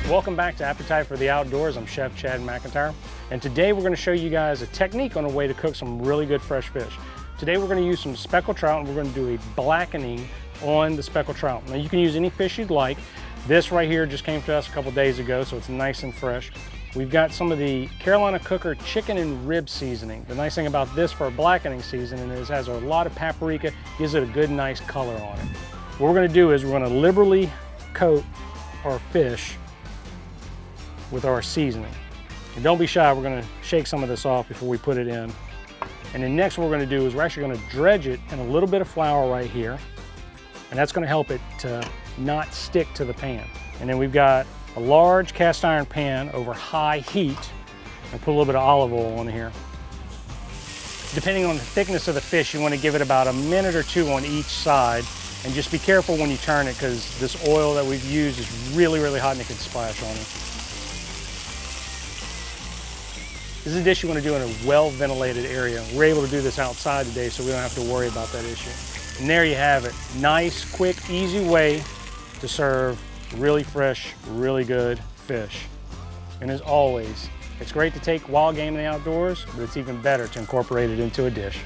Welcome back to Appetite for the Outdoors. I'm Chef Chad McIntyre, and today we're going to show you guys a technique on a way to cook some really good fresh fish. Today we're going to use some speckled trout, and we're going to do a blackening on the speckled trout. Now you can use any fish you'd like. This right here just came to us a couple days ago, so it's nice and fresh. We've got some of the Carolina Cooker chicken and rib seasoning. The nice thing about this for a blackening seasoning is it has a lot of paprika, gives it a good nice color on it. What we're going to do is we're going to liberally coat our fish with our seasoning. And don't be shy, we're going to shake some of this off before we put it in. And then next what we're going to do is we're actually going to dredge it in a little bit of flour right here. And that's going to help it to not stick to the pan. And then we've got a large cast iron pan over high heat, and put a little bit of olive oil on here. Depending on the thickness of the fish, you want to give it about a minute or two on each side. And just be careful when you turn it, because this oil that we've used is really, really hot and it can splash on you. This is a dish you want to do in a well-ventilated area. We're able to do this outside today, so we don't have to worry about that issue. And there you have it. Nice, quick, easy way to serve really fresh, really good fish. And as always, it's great to take wild game in the outdoors, but it's even better to incorporate it into a dish.